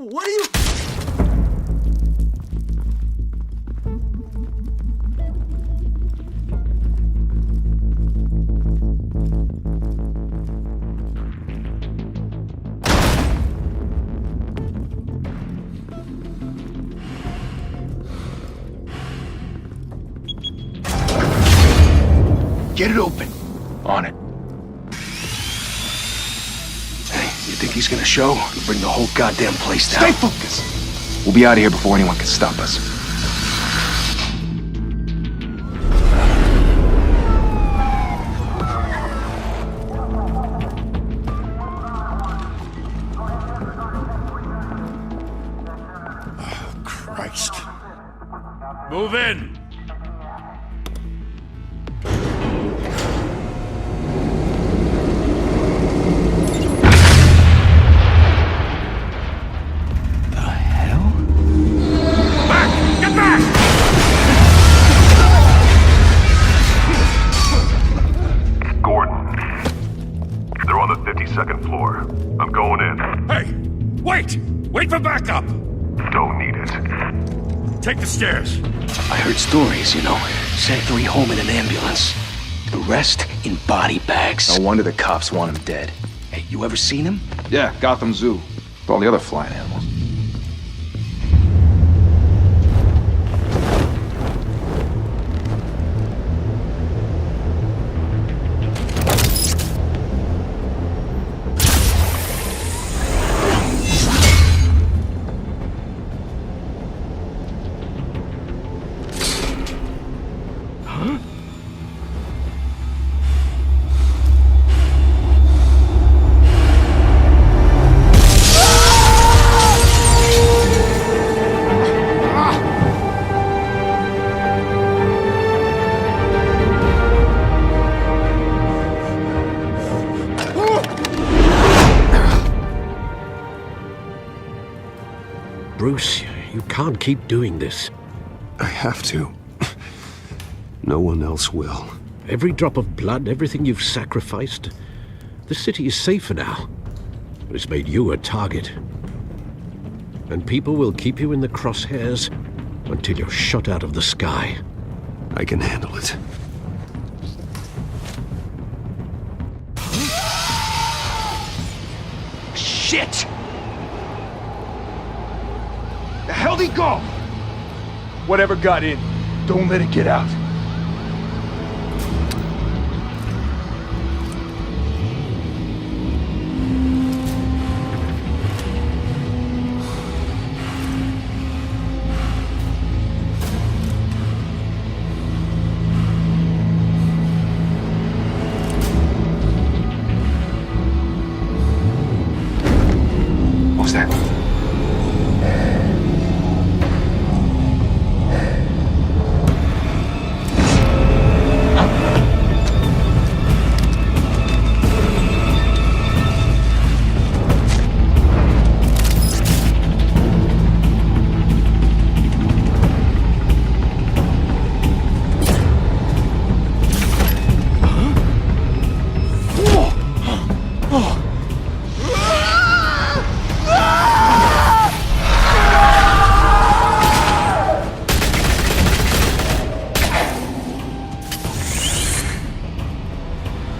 What are you... Get it open. On it. Hey, you think he's gonna show? We'll bring the whole goddamn place down. Stay focused. We'll be out of here before anyone can stop us. Oh, Christ. Move in. Second floor. I'm going in. Hey! Wait! Wait for backup! Don't need it. Take the stairs. I heard stories, you know. Sent 3 home in an ambulance. The rest in body bags. No wonder the cops want him dead. Hey, you ever seen him? Yeah, Gotham Zoo. With all the other flying animals. Bruce, you can't keep doing this. I have to. No one else will. Every drop of blood, everything you've sacrificed. The city is safer now, but it's made you a target. And people will keep you in the crosshairs until you're shot out of the sky. I can handle it. Shit! The hell'd he go? Whatever got in, don't let it get out. What was that?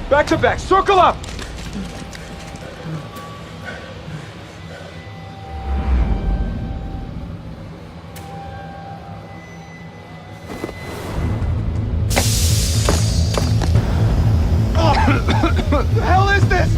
Back to back, circle up! What the hell is this?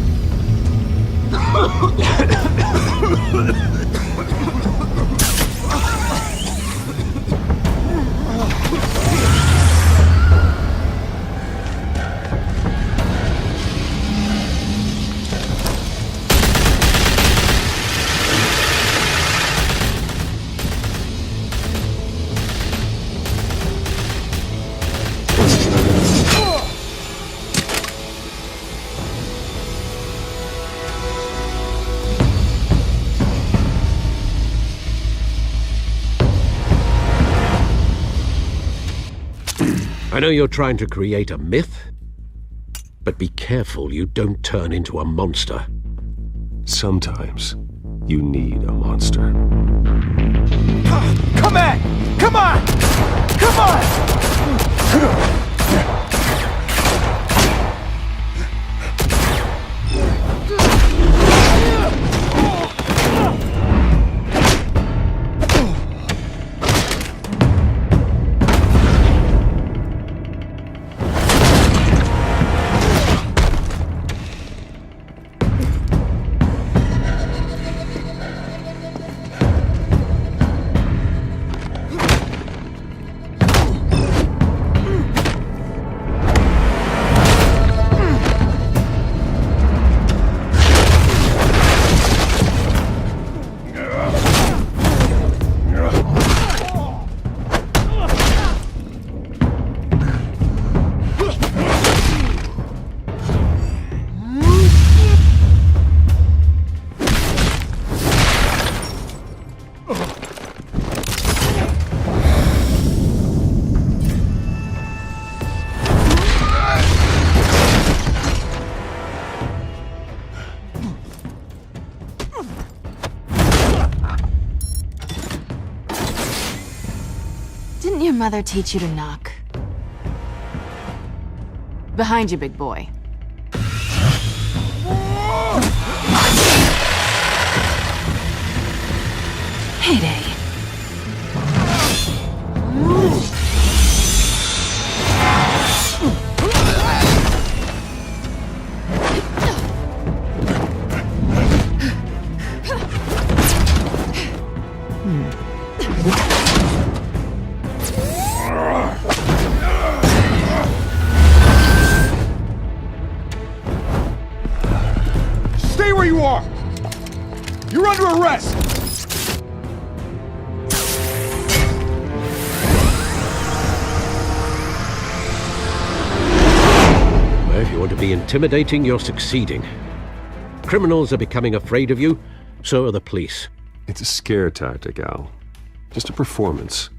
I know you're trying to create a myth, but be careful you don't turn into a monster. Sometimes, You need a monster. Come on! Come on! Come on! Didn't your mother teach you to knock? Behind you, big boy. Heyday. Stay where you are! You're under arrest! Well, if you want to be intimidating, you're succeeding. Criminals are becoming afraid of you, so are the police. It's a scare tactic, Al. Just a performance.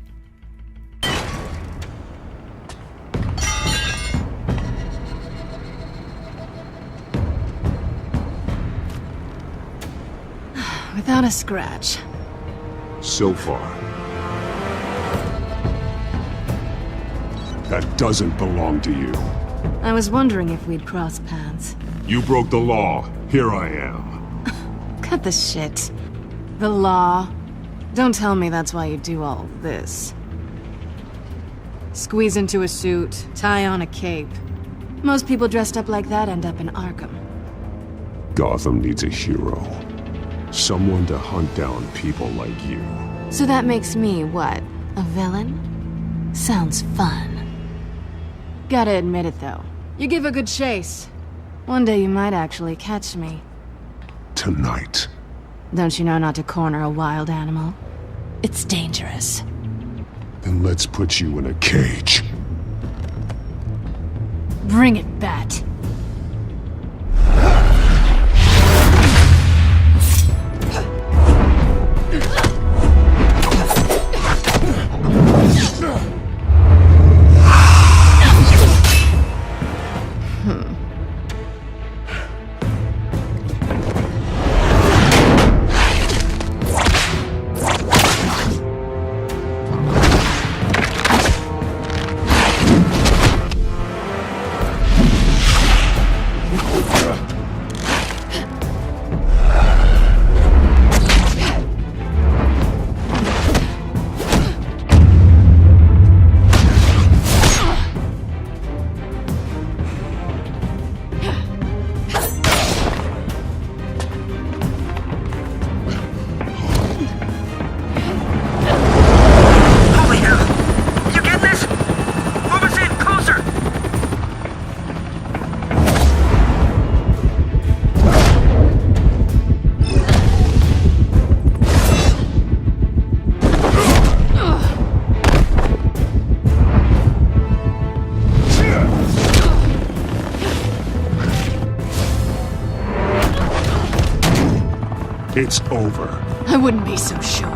Without a scratch. So far. That doesn't belong to you. I was wondering if we'd cross paths. You broke the law. Here I am. Cut the shit. The law. Don't tell me that's why you do all this. Squeeze into a suit, tie on a cape. Most people dressed up like that end up in Arkham. Gotham needs a hero. Someone to hunt down people like you. So that makes me, what, a villain? Sounds fun. Gotta admit it, though. You give a good chase. One day you might actually catch me. Tonight. Don't you know not to corner a wild animal? It's dangerous. Then let's put you in a cage. Bring it, Bat. It's over. I wouldn't be so sure.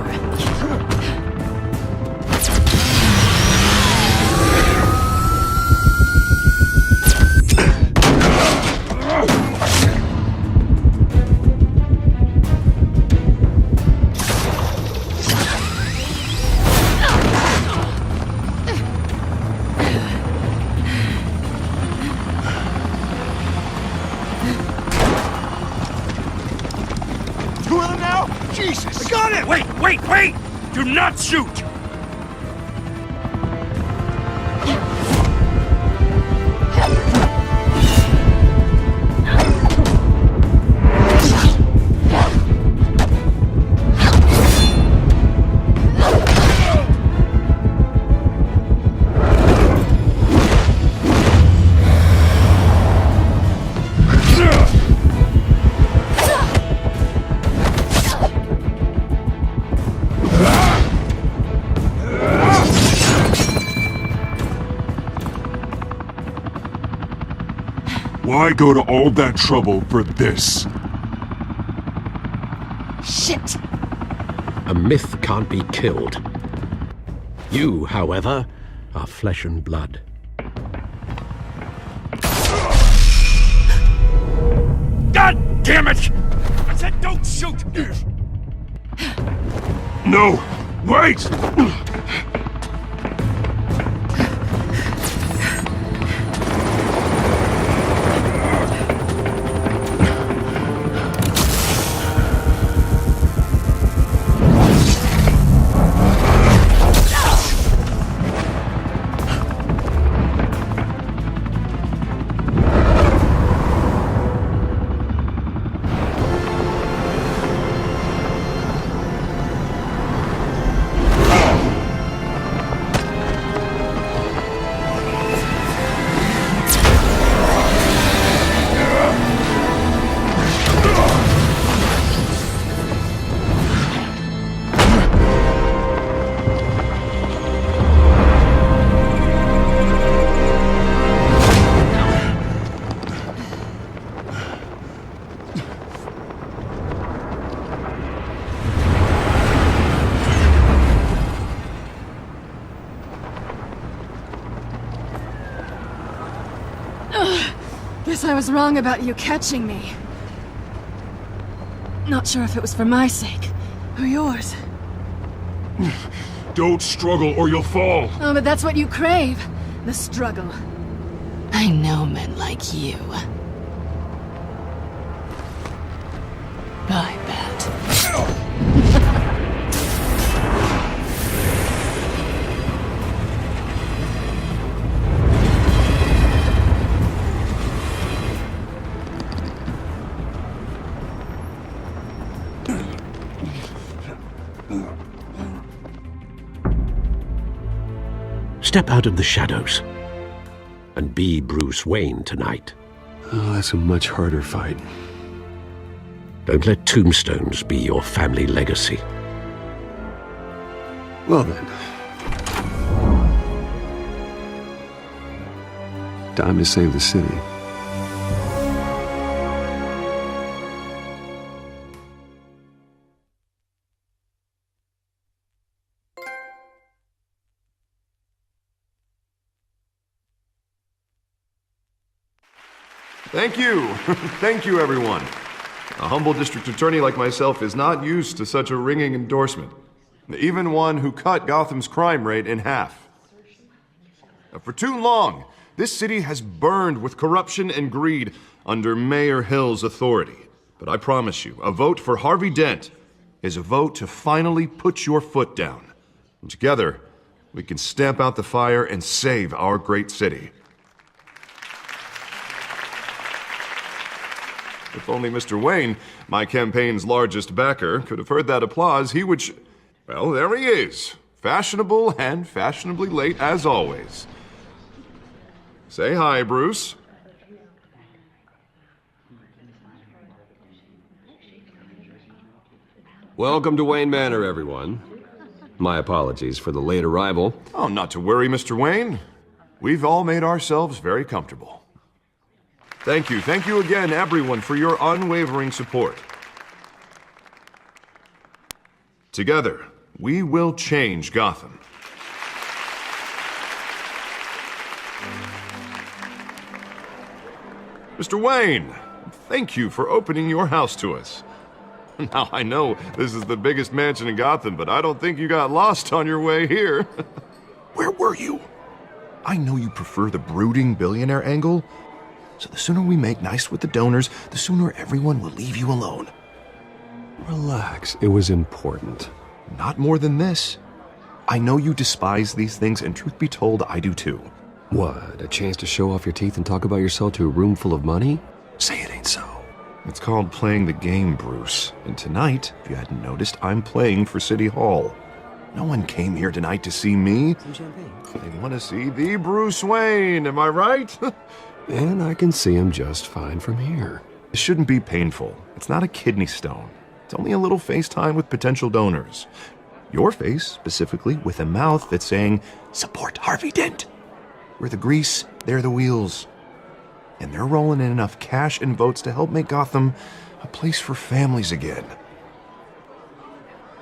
Jesus! I got him! Wait! Do not shoot! Why go to all that trouble for this? Shit! A myth can't be killed. You, however, are flesh and blood. God damn it! I said don't shoot! No! Wait! Guess I was wrong about you catching me. Not sure if it was for my sake, or yours. Don't struggle or you'll fall. Oh, but that's what you crave. The struggle. I know men like you. I bet. Step out of the shadows and be Bruce Wayne tonight. Oh, that's a much harder fight. Don't let tombstones be your family legacy. Well then. Time to save the city. Thank you. Thank you, everyone. A humble district attorney like myself is not used to such a ringing endorsement. Even one who cut Gotham's crime rate in half. For too long, this city has burned with corruption and greed under Mayor Hill's authority. But I promise you, a vote for Harvey Dent is a vote to finally put your foot down. And together, we can stamp out the fire and save our great city. If only Mr. Wayne, my campaign's largest backer, could have heard that applause, he would well, there he is. Fashionable and fashionably late as always. Say hi, Bruce. Welcome to Wayne Manor, everyone. My apologies for the late arrival. Oh, not to worry, Mr. Wayne. We've all made ourselves very comfortable. Thank you again, everyone, for your unwavering support. Together, we will change Gotham. Mr. Wayne, thank you for opening your house to us. Now, I know this is the biggest mansion in Gotham, but I don't think you got lost on your way here. Where were you? I know you prefer the brooding billionaire angle, so the sooner we make nice with the donors, the sooner everyone will leave you alone. Relax, it was important. Not more than this. I know you despise these things, and truth be told, I do too. What, a chance to show off your teeth and talk about yourself to a room full of money? Say it ain't so. It's called playing the game, Bruce. And tonight, if you hadn't noticed, I'm playing for City Hall. No one came here tonight to see me. Some champagne. They want to see the Bruce Wayne, am I right? And I can see him just fine from here. It shouldn't be painful. It's not a kidney stone. It's only a little FaceTime with potential donors. Your face, specifically, with a mouth that's saying, support Harvey Dent. We're the grease, they're the wheels. And they're rolling in enough cash and votes to help make Gotham a place for families again.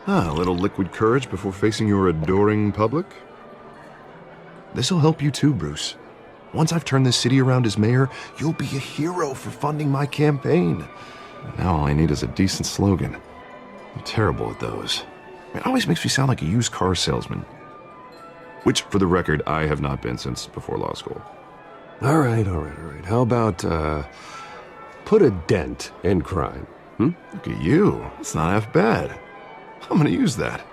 A little liquid courage before facing your adoring public. This'll help you too, Bruce. Once I've turned this city around as mayor, you'll be a hero for funding my campaign. Now all I need is a decent slogan. I'm terrible at those. It always makes me sound like a used car salesman. Which, for the record, I have not been since before law school. All right. How about, put a dent in crime? Look at you. It's not half bad. I'm gonna use that.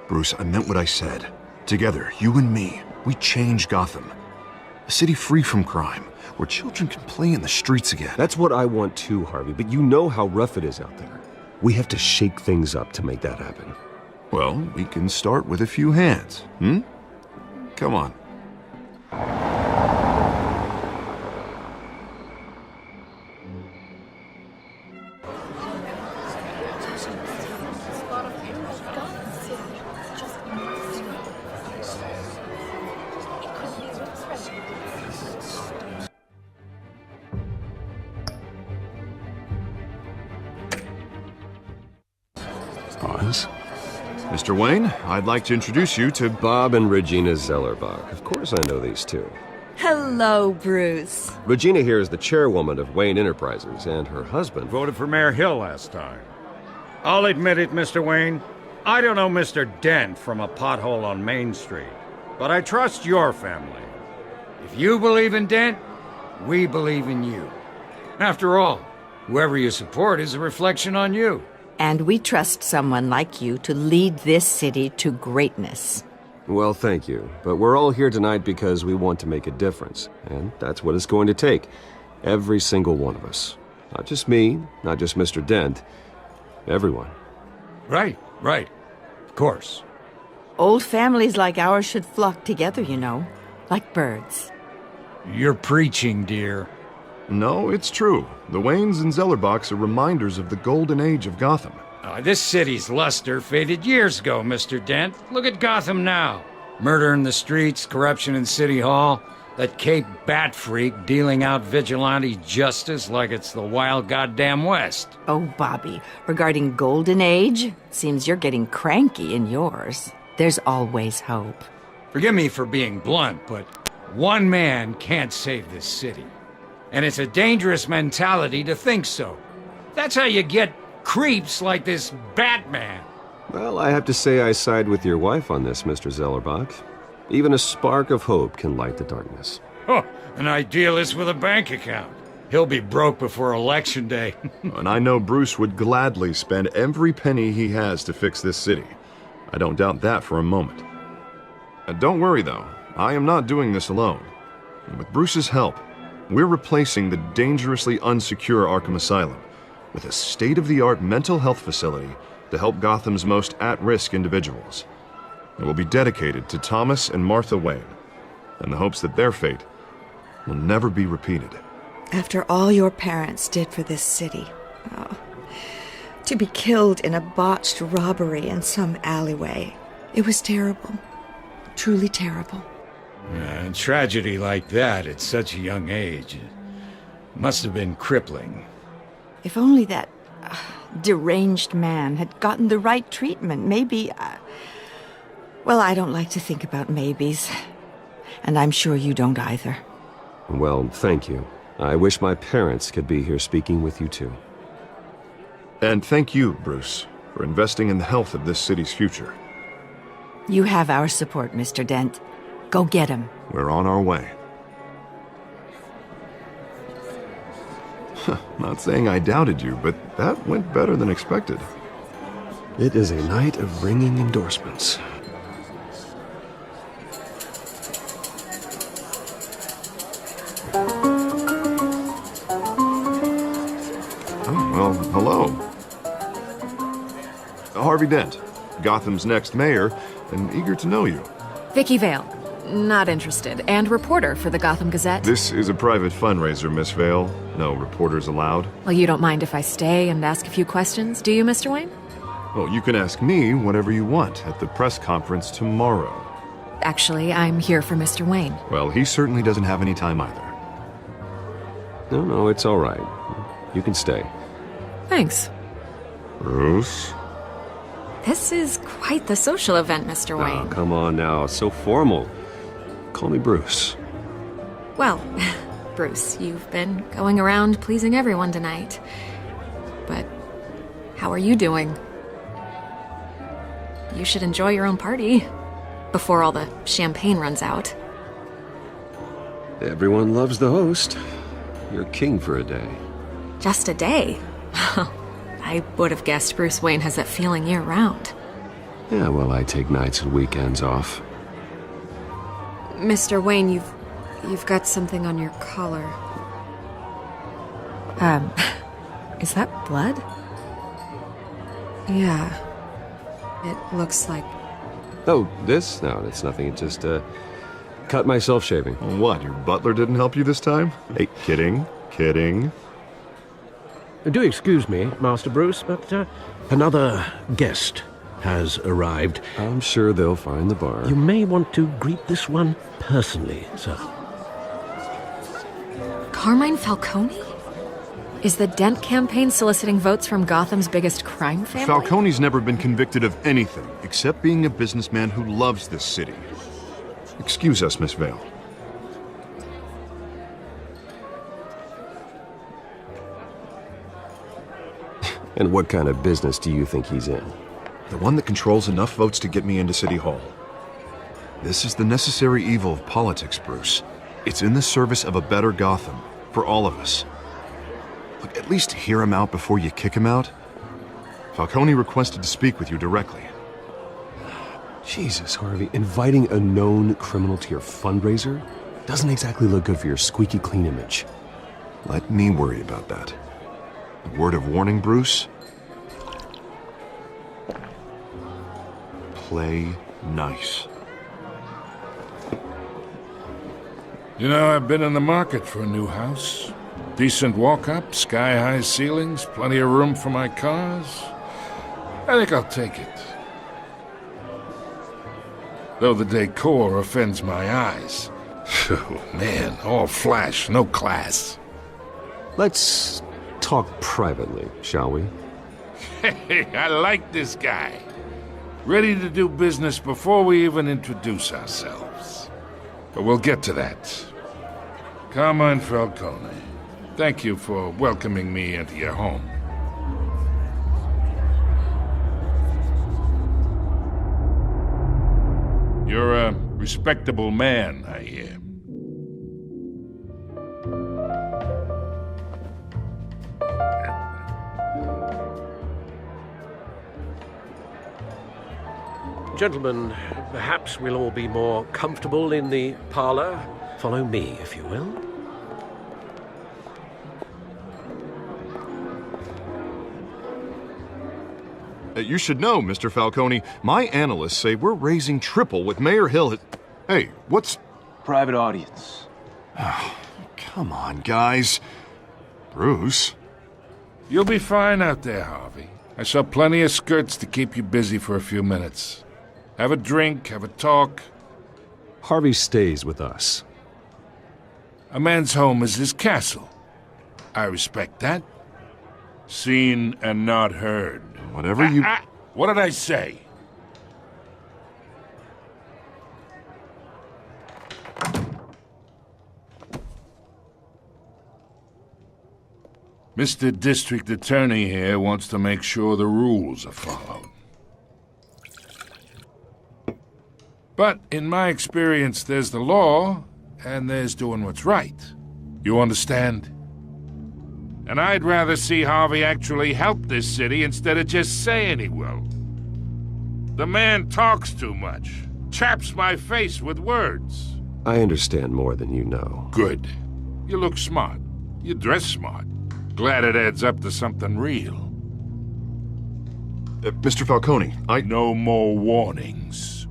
Bruce, I meant what I said. Together, you and me, we change Gotham. A city free from crime, where children can play in the streets again. That's what I want too, Harvey, but you know how rough it is out there. We have to shake things up to make that happen. Well, we can start with a few hands, Come on. Pause. Mr. Wayne, I'd like to introduce you to Bob and Regina Zellerbach. Of course I know these two. Hello, Bruce. Regina here is the chairwoman of Wayne Enterprises, and her husband Voted for Mayor Hill last time. I'll admit it, Mr. Wayne. I don't know Mr. Dent from a pothole on Main Street, but I trust your family. If you believe in Dent, we believe in you. After all, whoever you support is a reflection on you. And we trust someone like you to lead this city to greatness. Well, thank you. But we're all here tonight because we want to make a difference. And that's what it's going to take. Every single one of us. Not just me, not just Mr. Dent. Everyone. Right. Of course. Old families like ours should flock together, you know, like birds. You're preaching, dear. No, it's true. The Waynes and Zellerbachs are reminders of the golden age of Gotham. This city's luster faded years ago, Mr. Dent. Look at Gotham now. Murder in the streets, corruption in City Hall, that Cape Bat freak dealing out vigilante justice like it's the wild goddamn West. Oh, Bobby, regarding Golden Age, seems you're getting cranky in yours. There's always hope. Forgive me for being blunt, but one man can't save this city. And it's a dangerous mentality to think so. That's how you get creeps like this Batman. Well, I have to say I side with your wife on this, Mr. Zellerbach. Even a spark of hope can light the darkness. Oh, an idealist with a bank account. He'll be broke before Election Day. And I know Bruce would gladly spend every penny he has to fix this city. I don't doubt that for a moment. And don't worry, though. I am not doing this alone. And with Bruce's help, we're replacing the dangerously unsecure Arkham Asylum with a state-of-the-art mental health facility to help Gotham's most at-risk individuals. It will be dedicated to Thomas and Martha Wayne, in the hopes that their fate will never be repeated. After all your parents did for this city, to be killed in a botched robbery in some alleyway, it was terrible. Truly terrible. A tragedy like that at such a young age must have been crippling. If only that deranged man had gotten the right treatment, maybe... Well, I don't like to think about maybes. And I'm sure you don't either. Well, thank you. I wish my parents could be here speaking with you too. And thank you, Bruce, for investing in the health of this city's future. You have our support, Mr. Dent. Go get him. We're on our way. Not saying I doubted you, but that went better than expected. It is a night of ringing endorsements. Oh, well, hello. Harvey Dent, Gotham's next mayor, and eager to know you. Vicky Vale. Not interested. And reporter for the Gotham Gazette. This is a private fundraiser, Miss Vale. No reporters allowed. Well, you don't mind if I stay and ask a few questions, do you, Mr. Wayne? Well, you can ask me whatever you want at the press conference tomorrow. Actually, I'm here for Mr. Wayne. Well, he certainly doesn't have any time either. No, it's all right. You can stay. Thanks. Bruce? This is quite the social event, Mr. Wayne. Oh, come on now. It's so formal. Call me Bruce. Well, Bruce, you've been going around pleasing everyone tonight. But how are you doing? You should enjoy your own party before all the champagne runs out. Everyone loves the host. You're king for a day. Just a day? I would have guessed Bruce Wayne has that feeling year-round. Yeah, well, I take nights and weekends off. Mr. Wayne, you've got something on your collar. Is that blood? Yeah. It looks like... Oh, this? No, it's nothing. It just, cut myself shaving. What, your butler didn't help you this time? Hey, kidding. Do excuse me, Master Bruce, but another guest has arrived. I'm sure they'll find the bar. You may want to greet this one personally, sir. Carmine Falcone? Is the Dent campaign soliciting votes from Gotham's biggest crime family? Falcone's never been convicted of anything except being a businessman who loves this city. Excuse us, Miss Vale. And what kind of business do you think he's in? The one that controls enough votes to get me into City Hall. This is the necessary evil of politics, Bruce. It's in the service of a better Gotham, for all of us. Look, at least hear him out before you kick him out. Falcone requested to speak with you directly. Jesus, Harvey, inviting a known criminal to your fundraiser doesn't exactly look good for your squeaky clean image. Let me worry about that. A word of warning, Bruce? Play nice. You know, I've been in the market for a new house. Decent walk-up, sky-high ceilings, plenty of room for my cars. I think I'll take it. Though the decor offends my eyes. Oh, man, all flash, no class. Let's talk privately, shall we? Hey, I like this guy. Ready to do business before we even introduce ourselves. But we'll get to that. Carmine Falcone, thank you for welcoming me into your home. You're a respectable man, I hear. Gentlemen, perhaps we'll all be more comfortable in the parlor. Follow me, if you will. You should know, Mr. Falcone, my analysts say we're raising triple what Mayor Hill has... Hey, what's... Private audience. Oh, come on, guys. Bruce? You'll be fine out there, Harvey. I saw plenty of skirts to keep you busy for a few minutes. Have a drink, have a talk. Harvey stays with us. A man's home is his castle. I respect that. Seen and not heard. Whatever you... What did I say? Mr. District Attorney here wants to make sure the rules are followed. But in my experience, there's the law, and there's doing what's right. You understand? And I'd rather see Harvey actually help this city instead of just saying he will. The man talks too much. Chaps my face with words. I understand more than you know. Good. You look smart. You dress smart. Glad it adds up to something real. Mr. Falcone, No more warnings.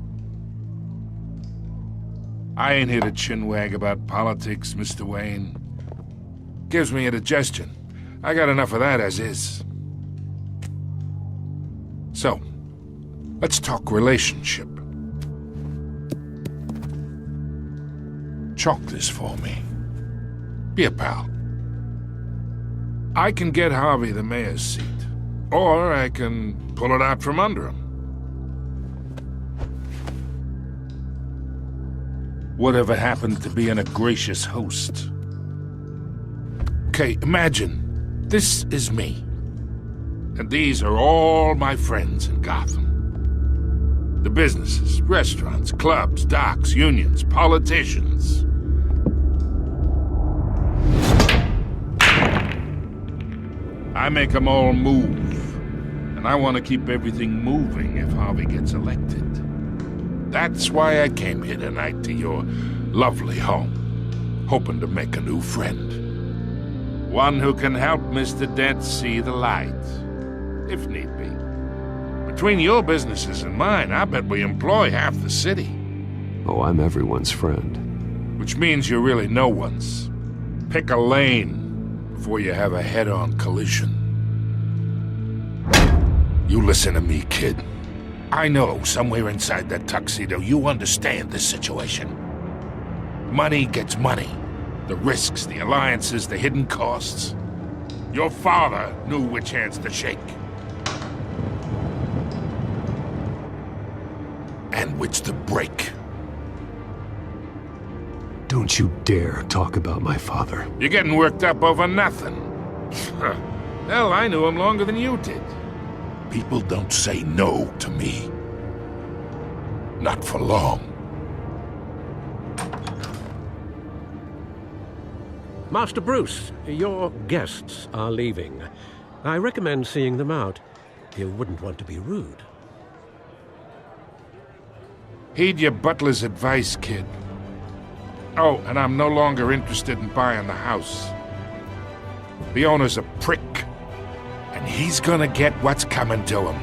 I ain't here to chinwag about politics, Mr. Wayne. Gives me indigestion. I got enough of that as is. So, let's talk relationship. Chalk this for me. Be a pal. I can get Harvey the mayor's seat, or I can pull it out from under him. Whatever happened to being a gracious host? Okay, imagine, this is me. And these are all my friends in Gotham. The businesses, restaurants, clubs, docks, unions, politicians. I make them all move. And I want to keep everything moving if Harvey gets elected. That's why I came here tonight to your lovely home, hoping to make a new friend. One who can help Mr. Dent see the light, if need be. Between your businesses and mine, I bet we employ half the city. Oh, I'm everyone's friend. Which means you're really no one's. Pick a lane before you have a head-on collision. You listen to me, kid. I know somewhere inside that tuxedo you understand this situation. Money gets money. The risks, the alliances, the hidden costs. Your father knew which hands to shake. And which to break. Don't you dare talk about my father. You're getting worked up over nothing. Hell, I knew him longer than you did. People don't say no to me. Not for long. Master Bruce, your guests are leaving. I recommend seeing them out. You wouldn't want to be rude. Heed your butler's advice, kid. Oh, and I'm no longer interested in buying the house. The owner's a prick, and he's gonna get what's coming to him.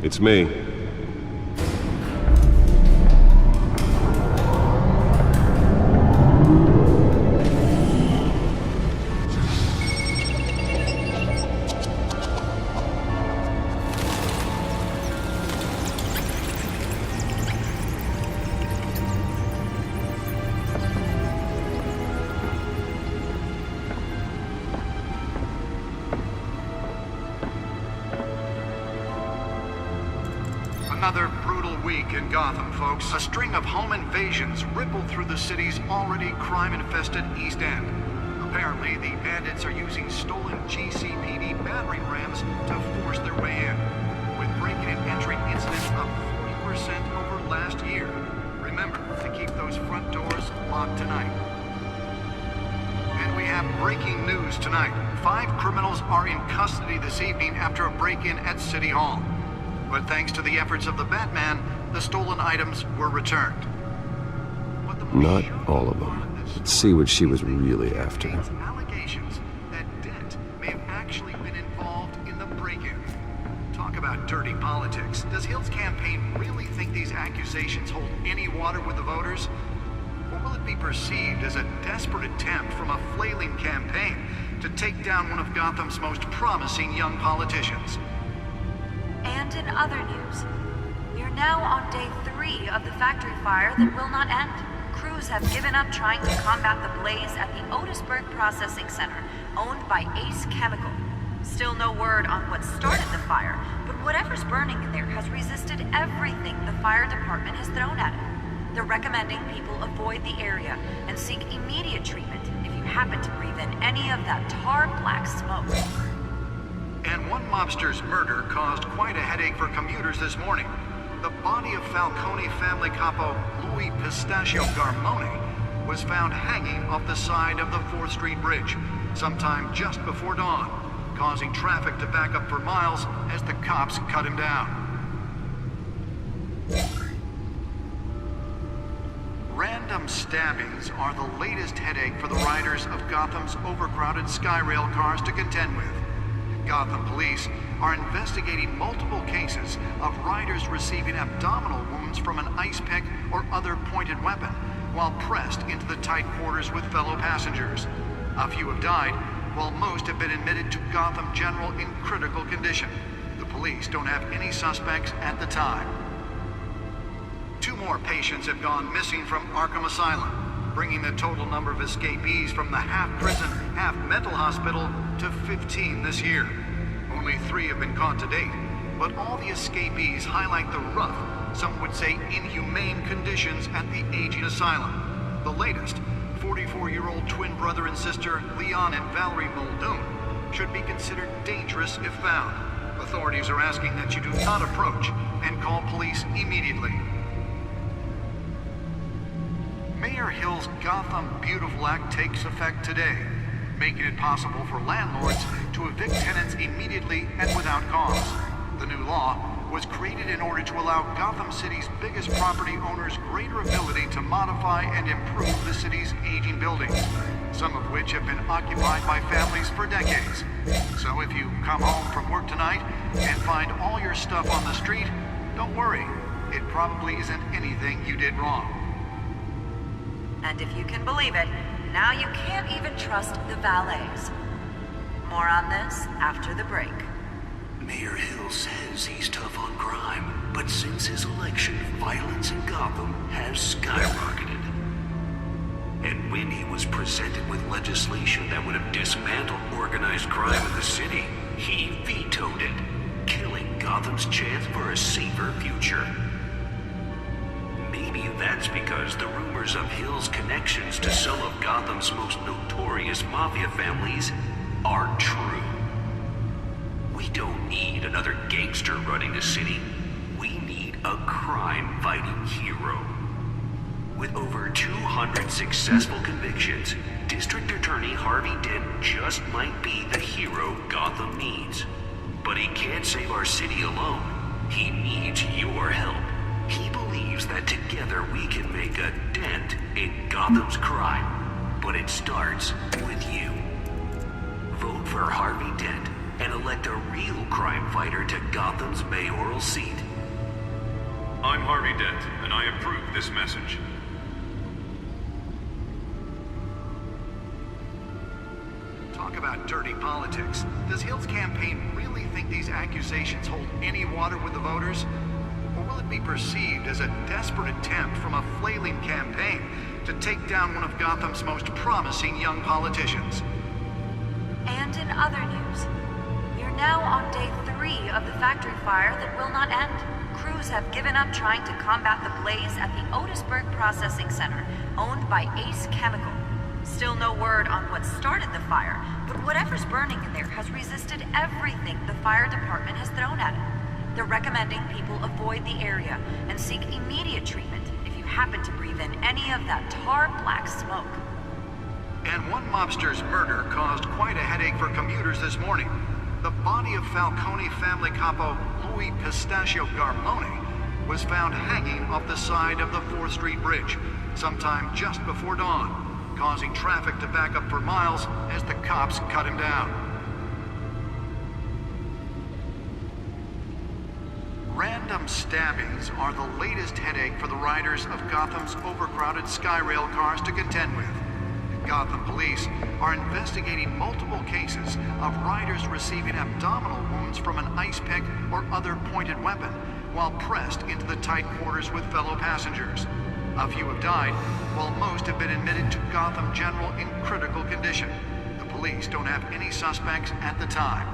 It's me. Another brutal week in Gotham, folks. A string of home invasions rippled through the city's already crime-infested East End. Apparently, the bandits are using stolen GCPD battering rams to force their way in, with break-in and entry incidents up 40% over last year. Remember to keep those front doors locked tonight. And we have breaking news tonight. 5 criminals are in custody this evening after a break-in at City Hall. But thanks to the efforts of the Batman, the stolen items were returned. Not all of them. Let's see what she was really after. Allegations that Dent may have actually been involved in the break-in. Talk about dirty politics. Does Hill's campaign really think these accusations hold any water with the voters? Or will it be perceived as a desperate attempt from a flailing campaign to take down one of Gotham's most promising young politicians. And in other news, we're now on day 3 of the factory fire that will not end. Crews have given up trying to combat the blaze at the Otisburg Processing Center, owned by Ace Chemical. Still no word on what started the fire, but whatever's burning in there has resisted everything the fire department has thrown at it. They're recommending people avoid the area and seek immediate treatment if you happen to breathe in any of that tar black smoke. And one mobster's murder caused quite a headache for commuters this morning. The body of Falcone family capo Louis Pistachio Garmone was found hanging off the side of the 4th Street Bridge sometime just before dawn, causing traffic to back up for miles as the cops cut him down. Random stabbings are the latest headache for the riders of Gotham's overcrowded Skyrail cars to contend with. Gotham police are investigating multiple cases of riders receiving abdominal wounds from an ice pick or other pointed weapon while pressed into the tight quarters with fellow passengers. A few have died, while most have been admitted to Gotham General in critical condition. The police don't have any suspects at the time. 2 more patients have gone missing from Arkham Asylum, bringing the total number of escapees from the half-prison, half-mental hospital to 15 this year. Only 3 have been caught to date, but all the escapees highlight the rough, some would say inhumane conditions at the aging asylum. The latest, 44-year-old twin brother and sister Leon and Valerie Muldoon, should be considered dangerous if found. Authorities are asking that you do not approach and call police immediately. Mayor Hill's Gotham Beautiful Act takes effect today, making it possible for landlords to evict tenants immediately and without cause. The new law was created in order to allow Gotham City's biggest property owners greater ability to modify and improve the city's aging buildings, some of which have been occupied by families for decades. So if you come home from work tonight and find all your stuff on the street, don't worry. It probably isn't anything you did wrong. And if you can believe it, now you can't even trust the valets. More on this after the break. Mayor Hill says he's tough on crime, but since his election, violence in Gotham has skyrocketed. And when he was presented with legislation that would have dismantled organized crime in the city, he vetoed it, killing Gotham's chance for a safer future. Maybe that's because the rumors of Hill's connections to some of Gotham's most notorious mafia families are true. We don't need another gangster running the city. We need a crime-fighting hero. With over 200 successful convictions, District Attorney Harvey Dent just might be the hero Gotham needs. But he can't save our city alone. He needs your help. He believes that together we can make a dent in Gotham's crime. But it starts with you. Vote for Harvey Dent and elect a real crime fighter to Gotham's mayoral seat. I'm Harvey Dent, and I approve this message. Talk about dirty politics. Does Hill's campaign really think these accusations hold any water with the voters? Or will it be perceived as a desperate attempt from a flailing campaign to take down one of Gotham's most promising young politicians? And in other news, we're now on day 3 of the factory fire that will not end. Crews have given up trying to combat the blaze at the Otisburg Processing Center, owned by Ace Chemical. Still no word on what started the fire, but whatever's burning in there has resisted everything the fire department has thrown at it. They're recommending people avoid the area and seek immediate treatment if you happen to breathe in any of that tar black smoke. And one mobster's murder caused quite a headache for commuters this morning. The body of Falcone family capo Louis Pistachio Garmone was found hanging off the side of the 4th Street Bridge sometime just before dawn, causing traffic to back up for miles as the cops cut him down. Random stabbings are the latest headache for the riders of Gotham's overcrowded Skyrail cars to contend with. Gotham police are investigating multiple cases of riders receiving abdominal wounds from an ice pick or other pointed weapon while pressed into the tight quarters with fellow passengers. A few have died, while most have been admitted to Gotham General in critical condition. The police don't have any suspects at the time.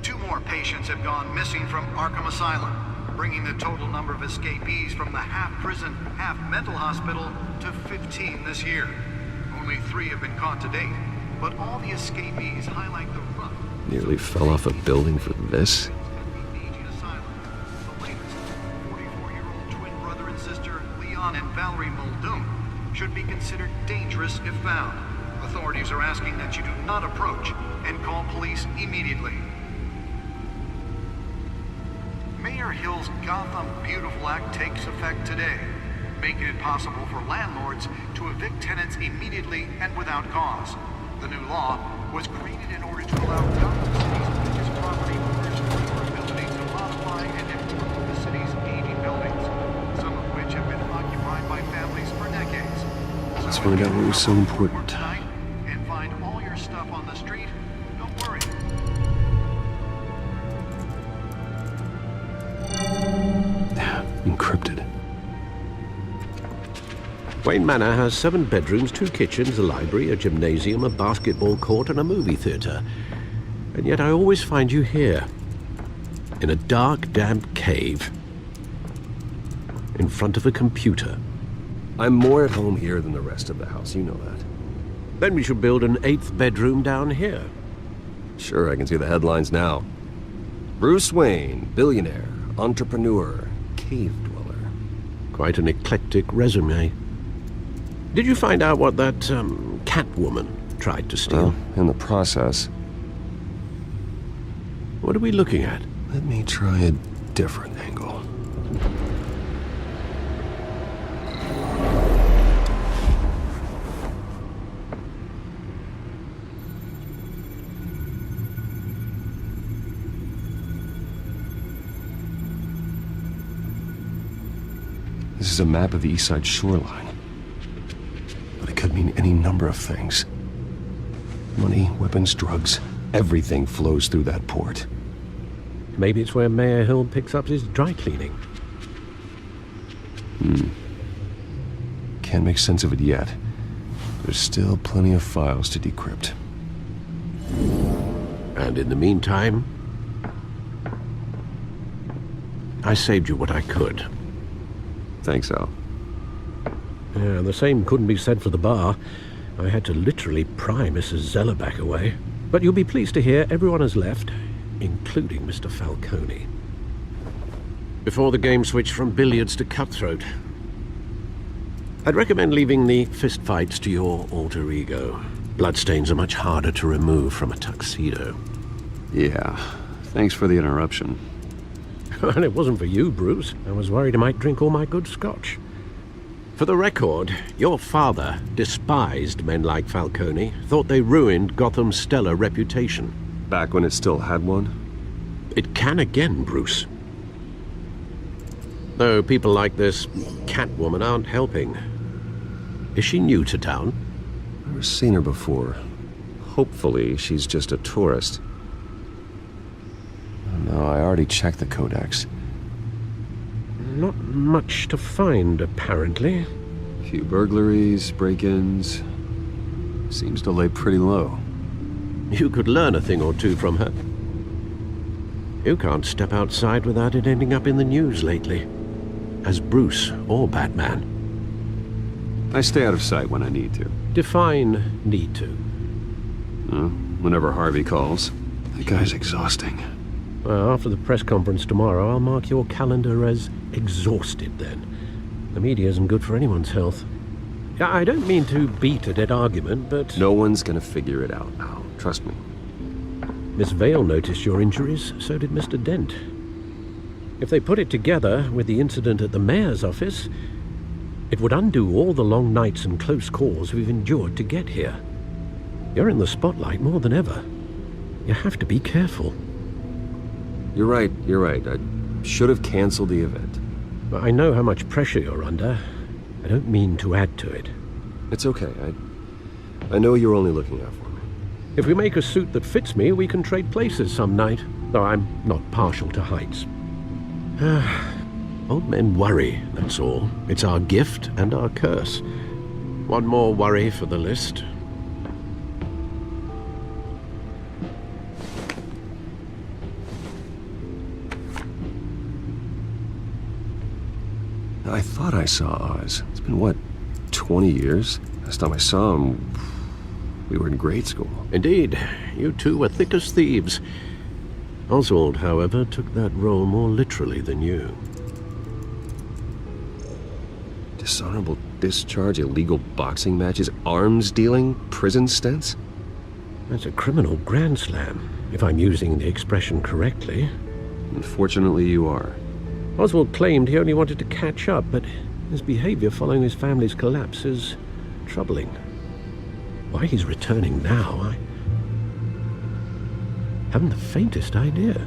2 more patients have gone missing from Arkham Asylum, bringing the total number of escapees from the half-prison, half-mental hospital to 15 this year. Only 3 have been caught to date, but all the escapees highlight the rough... Nearly fell off a building for this? The latest, 44-year-old twin brother and sister, Leon and Valerie Muldoon, should be considered dangerous if found. Authorities are asking that you do not approach and call police immediately. Mayor Hill's Gotham Beautiful Act takes effect today, making it possible for landlords to evict tenants immediately and without cause. The new law was created in order to allow Gotham City's biggest property owners the ability to modify and improve the city's aging buildings, some of which have been occupied by families for decades. Let's find out what was so important. Tonight and find all your stuff on the street. Don't worry. Encrypted. Wayne Manor has 7 bedrooms, 2 kitchens, a library, a gymnasium, a basketball court, and a movie theatre. And yet I always find you here, in a dark, damp cave, in front of a computer. I'm more at home here than the rest of the house, you know that. Then we should build an 8th bedroom down here. Sure, I can see the headlines now. Bruce Wayne, billionaire, entrepreneur, cave dweller. Quite an eclectic resume. Did you find out what that, Catwoman tried to steal? Well, in the process. What are we looking at? Let me try a different angle. This is a map of the East Side shoreline. But it could mean any number of things. Money, weapons, drugs, everything flows through that port. Maybe it's where Mayor Hill picks up his dry cleaning. Can't make sense of it yet. There's still plenty of files to decrypt. And in the meantime, I saved you what I could. Thanks, Al. Yeah, the same couldn't be said for the bar. I had to literally pry Mrs. Zeller back away. But you'll be pleased to hear everyone has left, including Mr. Falcone. Before the game switched from billiards to cutthroat. I'd recommend leaving the fistfights to your alter ego. Bloodstains are much harder to remove from a tuxedo. Yeah, thanks for the interruption. And it wasn't for you, Bruce. I was worried I might drink all my good scotch. For the record, your father despised men like Falcone, thought they ruined Gotham's stellar reputation. Back when it still had one? It can again, Bruce. Though people like this Catwoman aren't helping. Is she new to town? Never seen her before. Hopefully she's just a tourist. No, I already checked the codex. Not much to find, apparently. Few burglaries, break-ins. Seems to lay pretty low. You could learn a thing or two from her. You can't step outside without it ending up in the news lately. As Bruce or Batman. I stay out of sight when I need to. Define need to. Whenever Harvey calls. That guy's exhausting. Well, after the press conference tomorrow, I'll mark your calendar as exhausted then. The media isn't good for anyone's health. I don't mean to beat a dead argument, but... No one's gonna figure it out, Al. Trust me. Miss Vale noticed your injuries, so did Mr. Dent. If they put it together with the incident at the mayor's office, it would undo all the long nights and close calls we've endured to get here. You're in the spotlight more than ever. You have to be careful. You're right. I should have canceled the event. I know how much pressure you're under. I don't mean to add to it. It's okay. I know you're only looking out for me. If we make a suit that fits me, we can trade places some night, though I'm not partial to heights. Old men worry, that's all. It's our gift and our curse. One more worry for the list. I thought I saw Oz. It's been, what, 20 years? Last time I saw him, we were in grade school. Indeed. You two were thick as thieves. Oswald, however, took that role more literally than you. Dishonorable discharge, illegal boxing matches, arms dealing, prison stints? That's a criminal grand slam, if I'm using the expression correctly. Unfortunately, you are. Oswald claimed he only wanted to catch up, but his behavior following his family's collapse is troubling. Why he's returning now, I haven't the faintest idea.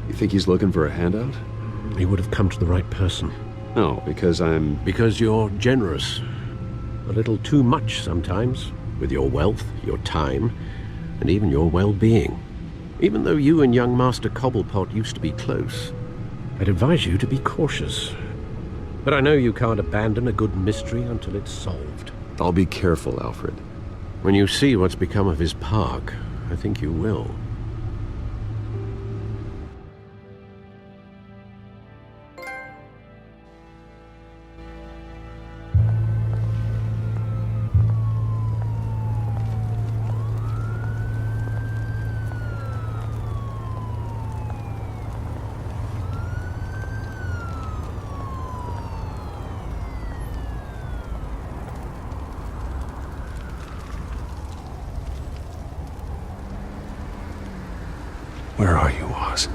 You think he's looking for a handout? He would have come to the right person. No, because Because you're generous. A little too much sometimes, with your wealth, your time, and even your well-being. Even though you and young Master Cobblepot used to be close, I'd advise you to be cautious. But I know you can't abandon a good mystery until it's solved. I'll be careful, Alfred. When you see what's become of his park, I think you will. Where are you, Oz?